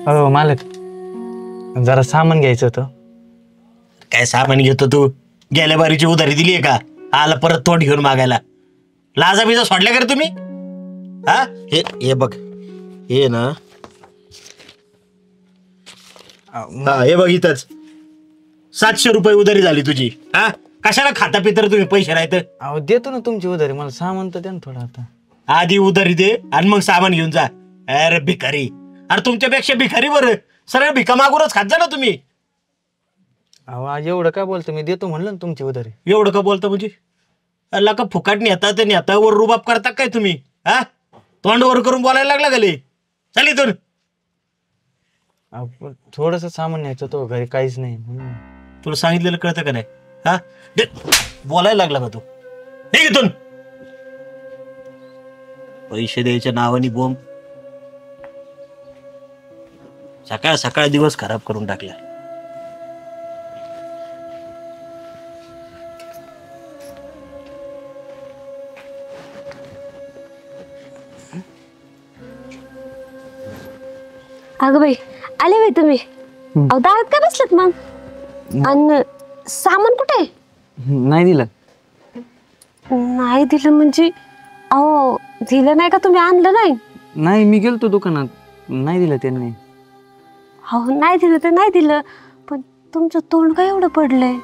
हो मालक, जरा सामान घ्यायचं होतं. काय सामान घेतो तू? गेल्या बारीची उधारी दिलीये का? आला परत तोंड घेऊन मागायला. लाजा बिजा सोडल्या का रे तुम्ही? हा हे बघ, हे ना, हा हे बघ इथंच 700 रुपये उधारी झाली तुझी. हा कशाला खाता पितर तुम्ही पैसे राहत? अहो देतो ना तुमची उधारी, मला सामान तर द्या ना थोडं आता. आधी उधारी दे आणि मग सामान घेऊन जा. अरे भिकारी, अरे तुमच्यापेक्षा भिकारी बरं, सरळ भिका मागूनच खात जा ना तुम्ही. अहो आज एवढं काय बोलतो, मी देतो म्हणलं ना तुमची उधारी. एवढं का बोलता म्हणजे? अल्ला का फुकाट नेता ते नेता वर रुबाब करता काय तुम्ही? हा तोंड वर करून बोलायला लागला गेले. चल इथून. थोडस सामान न्यायचं तो, घरी काहीच नाही म्हणून. तुला सांगितलेलं कळतं का नाही? हा बोलायला लागला का तू? हे इथून. पैसे द्यायच्या नावानी बोंब. सकाळ सकाळ दिवस खराब करून टाकला. अगं बाई, आले बाई तुम्ही. अहो दारात काय बसलात मग? आणि सामान कुठे? नाही दिलं. नाही दिलं म्हणजे? अहो दिलं नाही का तुम्ही? आणलं नाही? नाही, मी गेलतो दुकानात, नाही दिलं त्यांनी. हो नाही दिलं तर नाही दिलं, पण तुमचं तोंड काय एवढं पडलंय?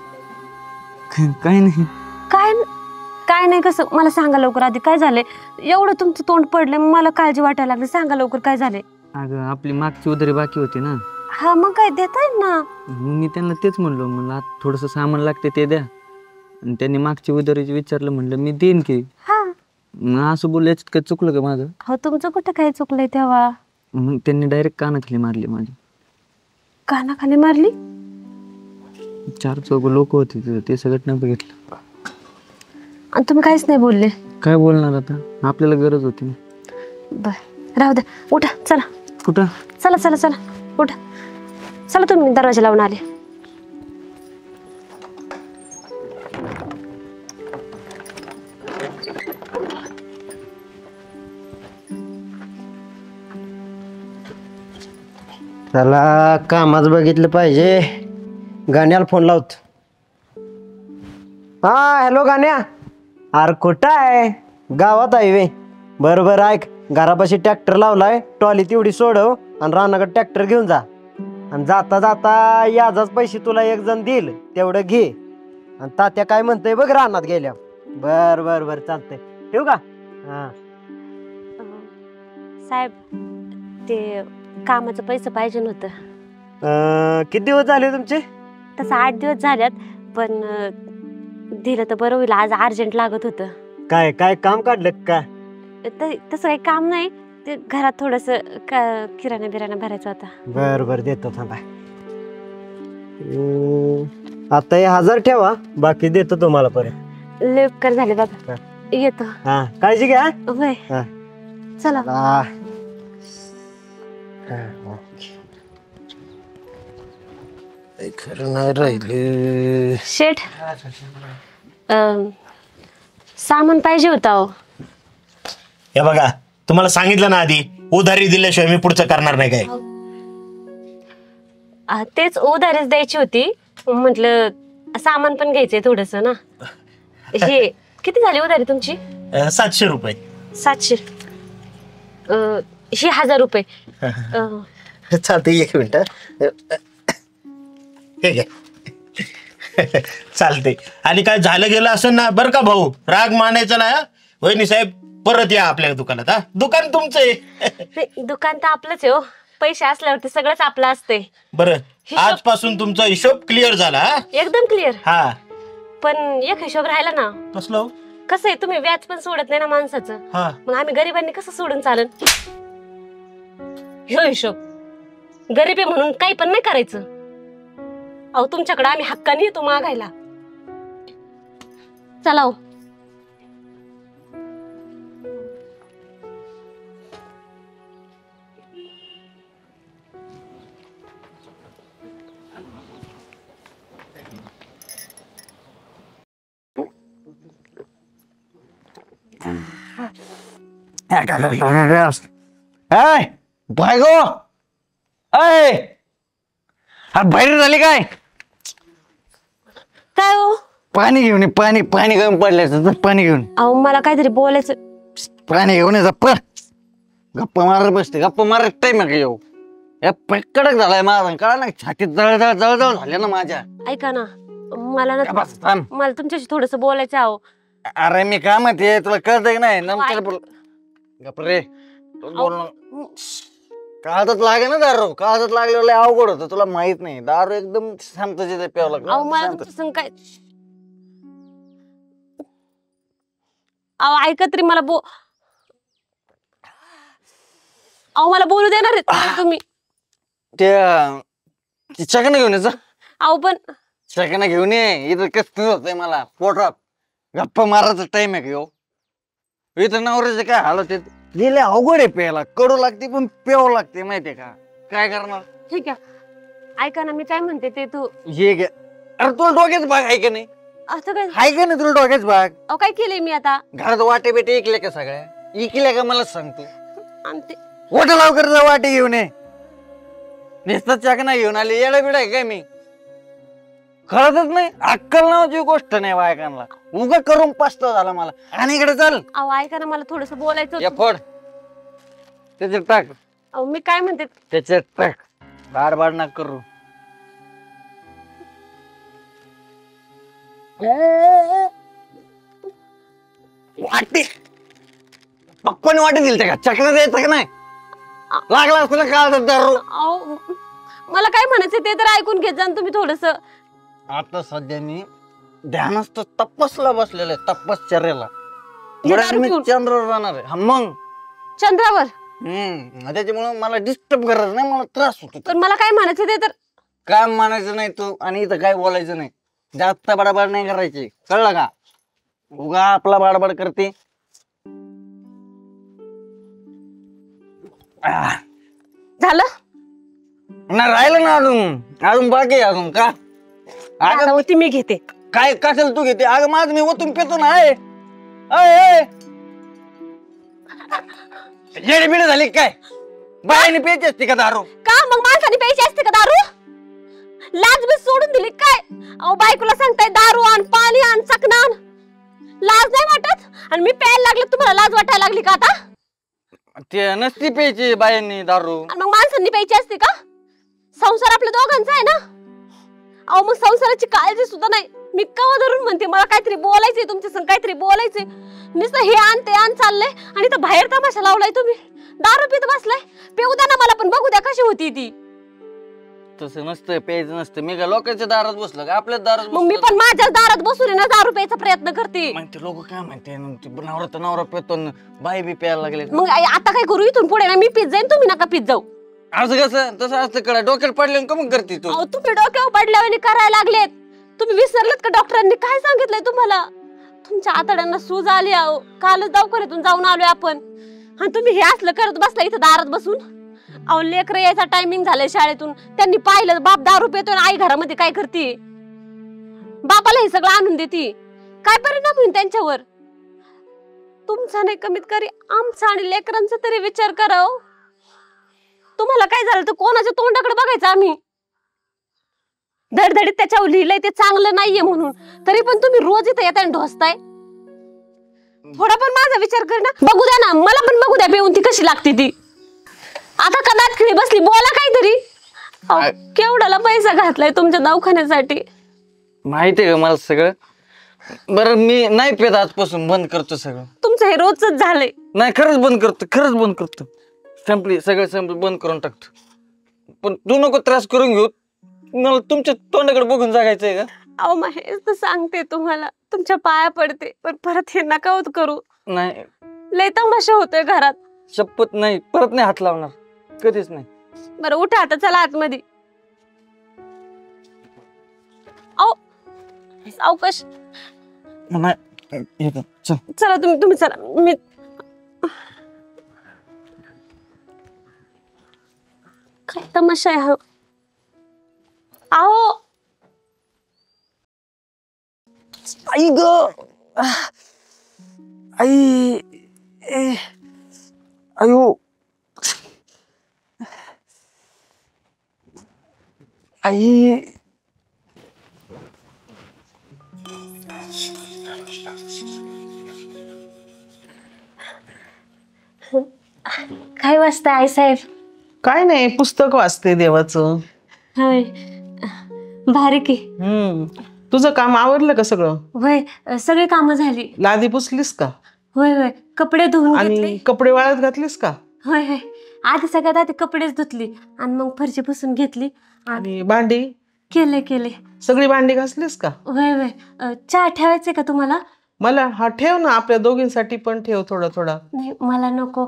काही नाही. काय काय नाही कसं? मला सांगा लवकर आधी, काय झालंय? एवढं तुमचं तोंड पडलंय, मला काळजी वाटायला लागली. सांगा लवकर काय झालंय? अगं आपली मागची उधारी बाकी होती ना. हा मग काय देताय ना? मी त्यांना तेच म्हणलो, मला थोडंसं सामान लागते ते द्या. आणि त्यांनी मागची उधारीची विचारलं, म्हणलं मी देईन की. हा मग असं बोललं, याच्यात काय चुकलं का माझं? हो तुमचं कुठं काय चुकलंय तेव्हा? मग त्यांनी डायरेक्ट कानाखाली मारली माझी. कानाखाली मारली? 4 लोक होते तिथं, ते सगळं बघितलं. आणि तुम्ही काहीच नाही बोलले? काय बोलणार आता, आपल्याला गरज होती ना. बर राहू द्या, उठा चला. कुठं? चला चला चला उठा, चला तुम्ही, दरवाजा लावून आले. त्याला कामाच बघितलं पाहिजे. गाण्याला फोन लावत. हा हॅलो गाण्या, अरे कुठं आहे? गावात आहे वे. बरं बरं ऐक, घरापाशी ट्रॅक्टर लावलाय, ट्रॉली तेवढी सोडव आणि रानाकडे ट्रॅक्टर घेऊन जा. आणि जाता जाता याचाच पैसे तुला एक जण देईल, तेवढं घे. आणि तात्या काय म्हणतंय बघ रानात गेल्या. बर बर बर चालतंय, ठेवू का? हा साहेब, ते कामाचं पैसे पाहिजे नव्हतं. किती दिवस झाले तुमचे? तसं 8 दिवस झाल्यात, पण दिलं तर बरं होईल, आज अर्जंट लागत होतं. काय काय काम काढलं का? तसं काही काम नाही, ते घरात थोडस किराणा बिराणा भरायचा होता. बर बर देतो थांबा. आता हे 1000 ठेवा, बाकी देतो तुम्हाला परत. लय उपकार झाले बाबा, येतो. हा काळजी घ्या. होय चला. खरं नाही राहिले. शेठ, सामान पाहिजे होतं. अहो हे बघा, तुम्हाला सांगितलं ना आधी, उधारी दिल्याशिवाय मी पुढचं करणार नाही. काय तेच उधारीच द्यायची होती, म्हटलं सामान पण घ्यायचंय थोडस ना. हे किती झाली उधारी तुमची? 700 रुपये. 700. हे 1000 रुपये. चालतंय, 1 मिनिट. हे घे. चालते. आणि काय झालं गेलं असं ना बरं का भाऊ, राग मानायचा ना. वहिनी साहेब परत या आपल्या दुकानात. हा दुकान तुमचं आहे. दुकान तर आपलंच आहे हो, पैसे असल्यावरती सगळंच आपलं असते. बरं, आजपासून तुमचा हिशोब क्लिअर झाला. एकदम क्लिअर. हा पण एक हिशोब राहिला ना. कसलं? कसं आहे, तुम्ही व्याज पण सोडत नाही ना माणसाचं. मग आम्ही गरिबांनी कसं सोडून चालन? ह्यो हिशोब गरिबी म्हणून काही पण नाही करायचं. अहो तुमच्याकडे आम्ही हक्काने येतो मागायला. चला हो. बाय गो, अय हा बाहेर झाली काय? काय हो? पाणी घेऊन ये, पाणी पाणी कमी पडल्याचं पाणी घेऊन अहो मला काहीतरी बोलायचं. पाणी घेऊन ये झप्प. गप्पा मारत बसते, गप्पा मारत टाइम आहे का येऊ? या कडक झालाय माझा, कळा ना छातीत जळजळ जळजळ झाल्या ना माझ्या. ऐका ना, मला ना बस थांब. मला तुमच्याशी थोडस बोलायचं आहे. अहो अरे मी काय म्हणते तुला कळतंय की नाही? नंतर बोल. गप रे बोल ना. काळजात लागे ना दारू, काळजात लागल्यावर लय अवघड होतं, तुला माहित नाही. दारू एकदम शांततेत प्यावं अहो मला लागलं. तुमच्या संग काय. अहो ऐका तरी मला अहो मला बोलू देणार आहेत का तुम्ही? ते चकना घेऊन यायचं. अहो पण चकना घेऊन ये, इथं कसं होतंय मला पोटात. गप्पा मारायचा टाइम आहे का ह्यो? इथं नवऱ्याचे काय हालत आहेत. लिहिले अवघड आहे प्यायला, कडू लागते पण प्यावं लागते माहितीये का? काय करणार? ठीक आहे. ऐका ना मी काय म्हणते ते तू हे घे. अरे तुला डोक्याच भाग आहे का नाही? असं काय? आहे का नाही तुला डोक्याच भाग? अहो काय केलंय मी आता? घरात वाटे बिटे इकले का सगळ्या? इकल्या का मला सांगतो. आणि ते वाटे लवकर जा, वाटे घेऊन ये. नुसतं चकना घेऊन आले, येडा बिडा आहे काय मी? कळतच नाही, अक्कल नावाची गोष्ट नाही बायकांना. उगा करून पास्ता झाला मला. आणि इकडे चल. अहो ऐका ना मला थोडस बोलायचं या होतं. फोड त्याच्यात टाक, अहो मी काय म्हणते त्याच्यात टाक. बाड ना करू. वाटे पप्पाने वाटे दिलते का? चकना द्यायचं का नाही? लागला असं का दारू? अहो मला काय म्हणायचं ते तर ऐकून घेत जा ना तुम्ही थोडस. आता सध्या मी ध्यानस्थ तपसला बसलेलं आहे, तपश्चर्याला. हे दारू मी पिऊन? चंद्रावर जाणार आहे. हा मग चंद्रावर. त्याच्यामुळे मला डिस्टर्ब करायचं नाही, मला त्रास होतो. पण मला काय म्हणायचं ते तर. काय म्हणायचं नाही तू, आणि इथं काय बोलायचं नाही. जास्त बडाबड नाही करायची, कळलं का? उगा आपला बडबड करते. झालं ना राहिलं ना अजून, अजून बाकी आहे अजून का? आता होती मी घेते. काय कशाला तू घेते? अगं माझ मी ओतून पेतो ना. आहे येडबिड झाली काय? बायाने प्यायची असते का दारू? का मग माणसाने प्यायची असते का दारू? लाज बी सोडून दिली काय? अहो बायकोला सांगताय दारू आण, पाणी आण, चकना आण. लाज नाही वाटत? आणि मी प्यायला लागले तुम्हाला लाज वाटायला लागली का आता? ते नसती प्यायची बायांनी दारू. आणि मग माणसांनी प्यायची असते का? संसार आपल्या दोघांचा आहे ना. अहो मग संसाराची काळजी सुद्धा नाही. मी कवा धरून म्हणते मला काहीतरी बोलायचंय तुमच्या संग, काहीतरी बोलायचंय. नुसतं हे आण ते आण चाललंय, आणि तर बाहेर तमाशा लावलाय तुम्ही. दारू पित बसलाय. पिऊ द्या ना मला पण, बघू द्या कशी होती ती. तसं नसतं, प्यायचं नसतं. मी का लोकांच्या दारात बसलो का? आपल्याच दारात मग मी पण माझ्याच दारात बसून ना दारू प्यायचा प्रयत्न करते. मग ते लोक काय म्हणते, नवरा तर नवरा पेतो, बाई बी प्यायला लागले. मग आता काय करू? इथून पुढे ना मी पित जाईन, तुम्ही नका पित जाऊ. असं कसं? तसं असतं कडा डोक्यात पडले का मग करते तू? अहो तुम्ही डोक्यावर पडल्यावर करायला लागलेत. तुम्ही विसरलेत का डॉक्टरांनी काय सांगितलंय तुम्हाला? तुमच्या आतड्यांना सूज आली. अहो कालच दवाखान्यातून जाऊन आलोय आपण, आणि तुम्ही हे असलं करत बसला इथं दारात बसून. अहो लेकर यायचा टायमिंग झालाय शाळेतून, त्यांनी पाहिलं बाप दारू पितोय, आई घरामध्ये काय करते? बापाला हे सगळं आणून देते. काय परिणाम होईल त्यांच्यावर? तुमचा नाही कमीत कमी आमचा आणि लेकरांचा तरी विचार करा. हो तुम्हाला काय झालं तर कोणाच्या तोंडाकडे बघायचं आम्ही? धडधडीत त्याच्यावर लिहिलंय ते चांगलं नाहीये म्हणून, तरी पण तुम्ही रोज इथं येताय आणि ढोसताय. थोडा पण माझा विचार कर ना. बघू द्या ना, मला पण बघू द्या पिऊन ती कशी लागते ती. आता कदाच खिळी बसली, बोला काहीतरी. केवढाला पैसा घातलाय तुमच्या दवाखान्यासाठी. माहितीये का मला सगळं? बरं मी नाही पेत, आजपासून बंद करतो सगळं. तुमचं हे रोजच झालंय. नाही खरंच बंद करतो, खरंच बंद करतो. संपली, सगळं संपली, बंद करून टाकतो. पण तू नको त्रास करून घेऊ. मला तुमच्या तोंडाकडे बघून जागायचंय का? अहो मग हेच तर सांगते तुम्हाला, तुमच्या पाया पडते, पण परत हे नका होत करू. नाही लय तमाशा होतोय घरात. शपथ नाही, परत नाही हात लावणार, कधीच नाही. बरं उठा आता, चला आतमध्ये. अहो सावकाश. नाही येतो, चल. चला तुम्ही चला. मी काय तमाशा आहे हा? अहो आई ग, आई, अयो, आई काय वाजता आई साहेब? काय नाही, पुस्तक वाचते देवाचं. होय, भारी की. तुझं काम आवरलं का सगळं? होय, सगळी कामं झाली. लादी पुसलीस का? होय होय, कपडे धुवून घेतले. आणि कपडे वाळत घातलीस का? होय होय, आधी सगळ्यात आधी कपडेच धुतली आणि मग फरशी पुसून घेतली आणि आणि भांडी केले केले. सगळी भांडी घासलीस का? होय होय, चहा ठेवायचे का तुम्हाला? मला हा ठेव ना, आपल्या दोघींसाठी पण ठेव थोडा थोडा. नाही मला नको,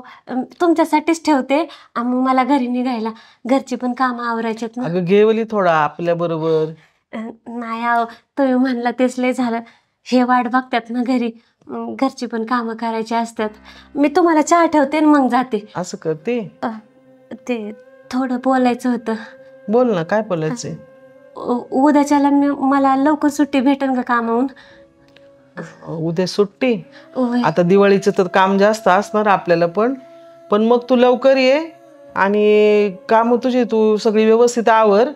तुमच्यासाठीच ठेवते. आणि मग मला घरी निघायला, घरची पण कामं आवरायच्यात ना. अगं घेवली थोडा आपल्या बरोबर. नाही आहो, तुम्ही म्हणला तेच लय झालं. हे वाट बघतात ना घरी, घरची पण कामं करायची असतात. मी तुम्हाला चहा ठेवते आणि मग जाते. असं करते? ते थोडं बोलायचं होतं. बोल ना, काय बोलायचंय? उद्याच्याला मला लवकर सुट्टी भेटेल का कामावून? उद्या सुट्टी? होय. आता दिवाळीचं तर काम जास्त असणार आपल्याला पण मग तू लवकर ये आणि काम तुझी तू सगळी व्यवस्थित आवर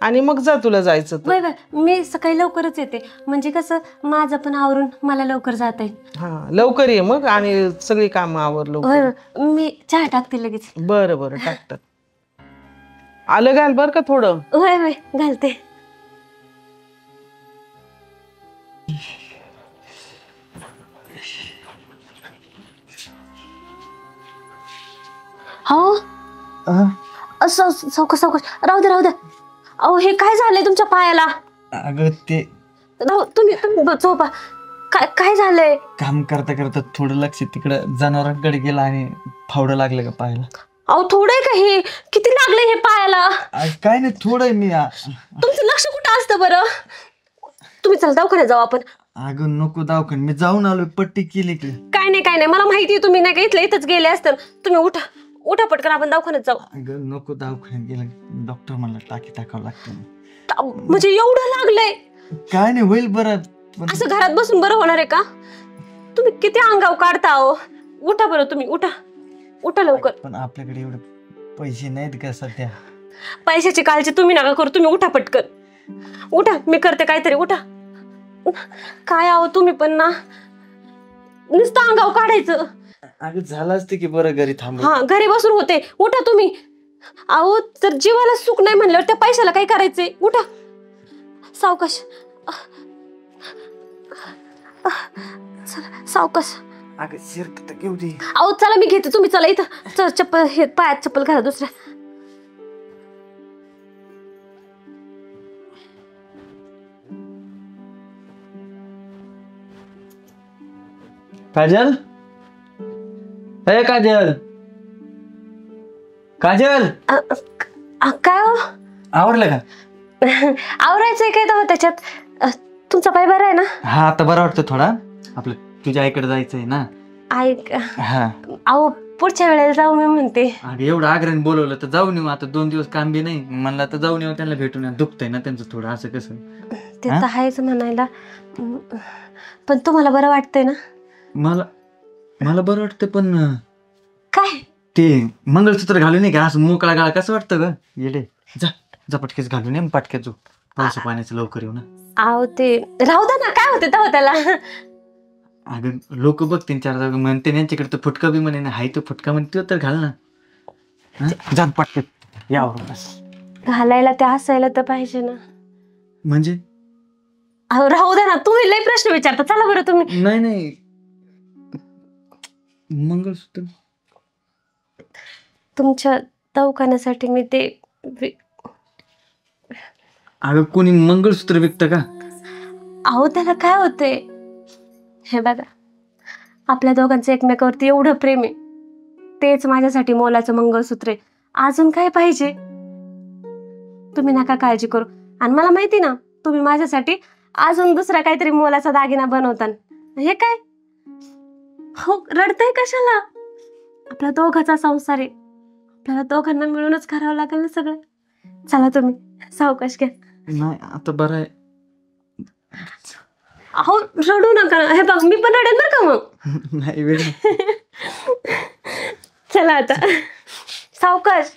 आणि मग जा तुला जायचं तर. होय होय, मी सकाळी लवकरच येते, म्हणजे कसं माझं पण आवरून मला लवकर जाता येईल. हा लवकर ये मग आणि सगळी कामं आवर होय लवकर. होय, मी चहा टाकते लगेच. बरं टाकतात. आलं घाल बर का थोडं. होय होय, घालते. हो असं सावकाश सावकाश, राहू द्या. अहो हे काय झालंय तुमच्या पायाला? अगं ते तुम्ही झोपा. काय झालंय? काम करता करता थोडं लक्ष तिकडं जनावरांकडे गेलं आणि फावडं लागलं का पायाला. अहो थोडं आहे का हे? किती लागलंय हे पायाला? काय नाही, थोडं आहे मी. तुमचं लक्ष कुठं असतं बरं? तुम्ही चला दवाखान्यात जाऊ आपण. अगं नको दवाखान्यात, मी जाऊन आलो, पट्टी केली की. काय नाही मला माहिती आहे तुम्ही नाही का इथंच गेले असतं. तुम्ही उठा पटकन, आपण दवाखान्यात जाऊ. अगं नको दवाखान्यात गेलं, डॉक्टर मला टाकावं लागतं. म्हणजे एवढं लागलंय? काय नाही, होईल बरं. असं घरात बसून बरं होणार आहे का? तुम्ही किती अंगाव काढता हो. उठा बरं, तुम्ही उठा लवकर. पण आपल्याकडे एवढे पैसे नाहीत का सध्या. पैशाची काळजी तुम्ही नका करू, तुम्ही उठा पटकन. उठा, मी करते काहीतरी. उठा. काय आहो तुम्ही पण ना, नुसतं अंगाव काढायचं. अगं झालं असतं की बरं घरी थांबून. हा घरी बसून होते. उठा तुम्ही. अहो जर जीवाला सुख नाही म्हणल्यावर त्या पैशाला काय करायचंय? उठा सावकाश. चला सावकाश. अगं शिरकत घेऊ दे. अहो चला मी घेते, तुम्ही चला इथं. चप्पल, हे पायात चप्पल घाला दुसऱ्या. काजल, हे काजल. काय हो? आवडलं का? आवरायचंय काय तर त्याच्यात. तुमचा पाय बरा आहे ना? हा आता बरं वाटतं थोडा. आपलं तुझ्या आईकडे जायचंय ना. ऐक, हा अहो पुढच्या वेळेला जाऊ मी म्हणते. अगं एवढं आग्रहाने बोलवलं तर जाऊन येऊ. आता 2 दिवस काम बी नाही म्हणलं तर जाऊन येऊ, त्यांना भेटून येऊ. दुखतंय ना त्यांचं थोडं, असं कसं. ते तर आहेच म्हणायला, पण तुम्हाला बरं वाटतंय ना? मला बरं वाटतं, पण काय ते मंगळसूत्र घालून नाही का असं मोकळा गाळा कसं वाटतं ग? येडे जा पटकेच घालून ये, पटक्यात जाऊ. पाऊस पाण्याचं लवकर येऊ ना. अहो ते राहू द्या ना, काय होते तेव्हा त्याला. अगं लोक बघतील 4 जागा म्हणते यांच्याकडे तर फुटका बी म्हणे ना. हाय तो फुटका म्हणते तर घाल ना. जा पटकेत यावर. घालायला ते असायला तर पाहिजे ना. म्हणजे अहो राहू द्या ना, तुम्ही लय प्रश्न विचारता. चला बरं तुम्ही. नाही मंगळसूत्र तुमच्या दवाखान्यासाठी मी ते अगं कोणी मंगळसूत्र विकतं का? अहो त्याला काय होतंय? हे बघा, आपल्या दोघांचं एकमेकावरती एवढं प्रेम आहे, तेच माझ्यासाठी मोलाचं मंगळसूत्र आहे. अजून काय पाहिजे? तुम्ही नका काळजी करू. आणि मला माहिती ना, तुम्ही माझ्यासाठी अजून दुसरा काहीतरी मोलाचा दागिना बनवतान. हे काय हो, रडतंय कशाला? आपला दोघाचा संसार आहे, आपल्याला दोघांना मिळूनच करावं लागेल ना सगळं. चला तुम्ही सावकाश घ्या. नाही आता बरं आहे. अहो रडू नका. हे बघ मी पण रडेन बरं का मग. नाही वेळ. चला आता सावकाश.